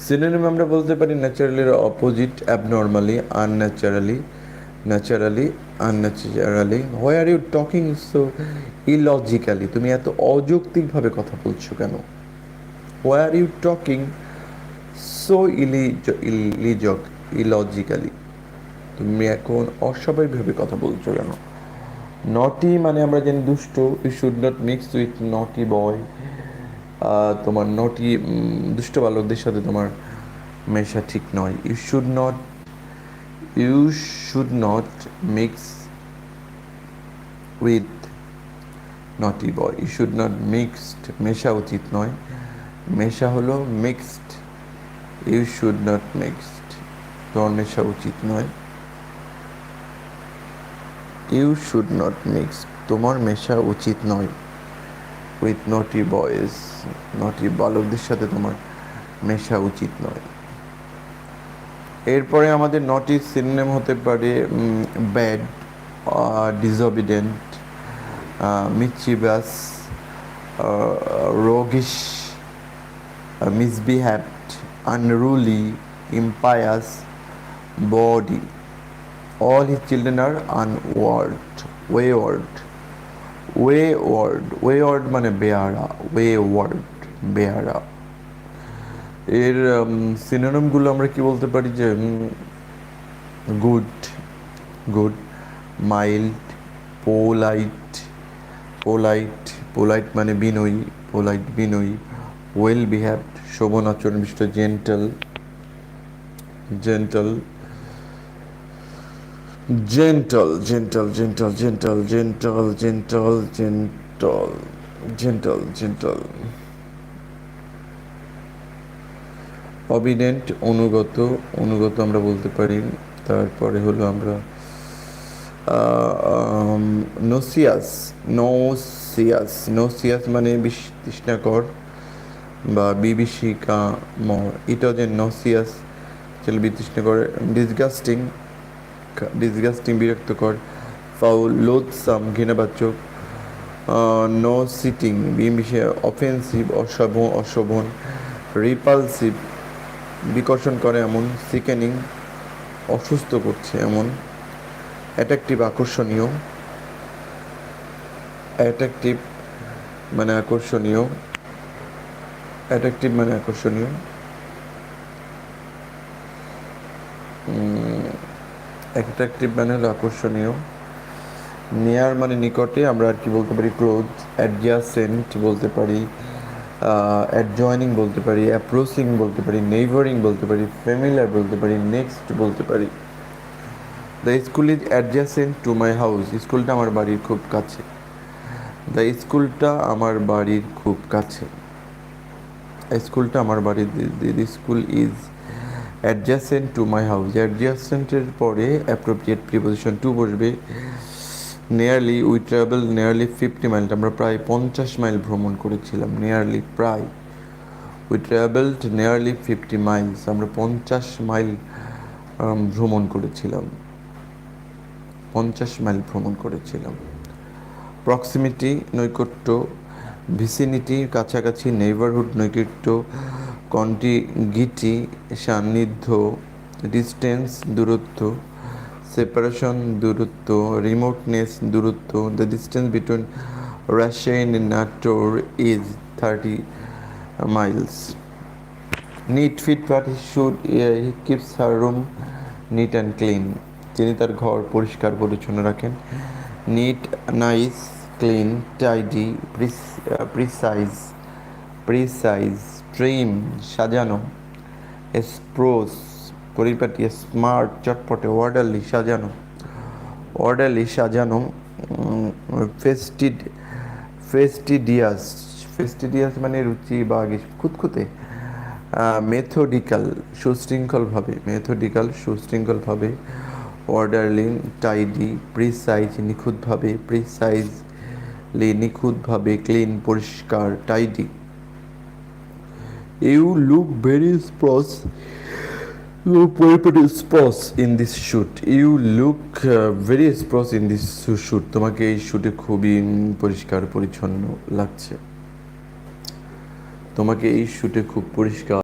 Synonym আমরা বলতে পারি ন্যাচারালির opposite, abnormally, unnaturally, naturally, unnaturally. Why are you talking so illogically? তুমি এত অযৌক্তিকভাবে কথা বলছো কেন? Why are you talking so illogically? তুমি এখন অস্বাভাবিকভাবে কথা বলছো কেন? নটি মানে আমরা জানি দুষ্ট। You should not mix with naughty boy. তোমার নটি দুষ্ট বালকদের সাথে তোমার মেশা ঠিক নয়। You should not mix with naughty boy. You should not mixed, মেশা উচিত নয়। মেশা হলো mixed. You should not mixed, তোমার মেশা উচিত নয়। ইউ শুড নট মিক্স, তোমার মেশা উচিত নয়। উইথ নটি বয়েজ, নটি বালকদের সাথে তোমার মেশা উচিত নয়। এরপরে আমাদের নটি সিনোনিম হতে পারে bad, ডিসঅবিডেন্ট, মিসচিভাস, রোগিশ, misbehaved, unruly, impious, bawdy. All his children are unward, wayward. ওয়েওয়ার্ড মানে বেয়ারা, ওয়েওয়ার্ড, বেয়ারা। এর সিনোনিমগুলো আমরা কি বলতে পারি যে good, good, mild, polite, polite, polite মানে বিনয়ী, পোলাইট বিনয়ী, ওয়েল বিহেভড শোভন আচরণ বিশিষ্ট, gentle, gentle, gentle, gentle, gentle, gentle, gentle, gentle, gentle, gentle, gentle. Obedient অনুগত, অনুগত আমরা বলতে পারি। তারপরে হলো আমরা নোসিয়াস, নোসিয়াস, নোসিয়াস মানে তৃষ্ণাকর বা বিভীষিকাময়। এটা যে নোসিয়াস চলে বিতৃষ্ণাকর। ডিসগাস্টিং, ডিসগাস্টিং বিরক্তকর। ফাউল, লোথসাম ঘৃণাবাচক। নো সিটিং অফেন্সিভ অশোভন। রিপালসিভ বিকর্ষণ করে এমন। সিকেনিং অসুস্থ করছে এমন। অ্যাট্রাকটিভ আকর্ষণীয়, অ্যাট্রাকটিভ মানে আকর্ষণীয়, অ্যাট্রাকটিভ মানে আকর্ষণীয়। অ্যাট্রাকটিভ মানে হলো আকর্ষণীয়। নিয়ার মানে নিকটে, আমরা আর কি বলতে পারি ক্লোজ। অ্যাডজাসেন্ট বলতে পারি, অ্যাডজয়নিং বলতে পারি, অ্যাপ্রোচিং বলতে পারি, নেইবারিং বলতে পারি, ফ্যামিলিয়ার বলতে পারি, নেক্সট বলতে পারি। The school is adjacent to my house, স্কুলটা আমার বাড়ির খুব কাছে। দ্য স্কুলটা আমার বাড়ির খুব কাছে, স্কুলটা আমার বাড়ির। The school is adjacent to my house, অ্যাডজাসেন্টের পরে অ্যাপ্রোপ্রিয়েট প্রিপোজিশন টু বসবে। Nearly, we travel nearly 50 mile, আমরা প্রায় 50 মাইল ভ্রমণ করেছিলাম। নিয়ারলি প্রায়। উই ট্রাভেলড নিয়ারলি 50 মাইলস, আমরা 50 মাইল ভ্রমণ করেছিলাম, 50 মাইল ভ্রমণ করেছিলাম। প্রক্সিমিটি নৈকট্য, ভিসিনিটি কাছাকাছি, নেইবারহুড নৈকট্য, কন্টিগিটি সান্নিধ্য, ডিস্টেন্স দূরত্ব, সেপারেশন দূরত্ব, রিমোটনেস দূরত্ব। The distance between Russia and Natore is 30 miles. Neat ফিটফাট, he keeps her room neat and clean, তিনি তার ঘর পরিষ্কার পরিচ্ছন্ন রাখেন। Neat, nice, clean, tidy, precise, precise, trim সাজানো, স্প্রোস পরিপাটি, স্মার্ট চটপটে, অর্ডারলি সাজানো, অর্ডারলি সাজানো। ফেস্টিডিয়াস, ফেস্টিডিয়াস মানে রুচি বা খুঁতখুঁতে। মেথোডিক্যাল সুশৃঙ্খলভাবে, মেথোডিক্যাল সুশৃঙ্খলভাবে। অর্ডারলি, টাইডি, প্রিসাইজ নিখুঁতভাবে, প্রিসাইজলি নিখুঁতভাবে, ক্লিন পরিষ্কার, tidy. You look very spruce, পরিপাটি spruce in this suit. You look very spruce in this suit, তোমাকে এই শ্যুটে খুবই পরিষ্কার পরিচ্ছন্ন লাগছে, তোমাকে এই শ্যুটে খুব পরিষ্কার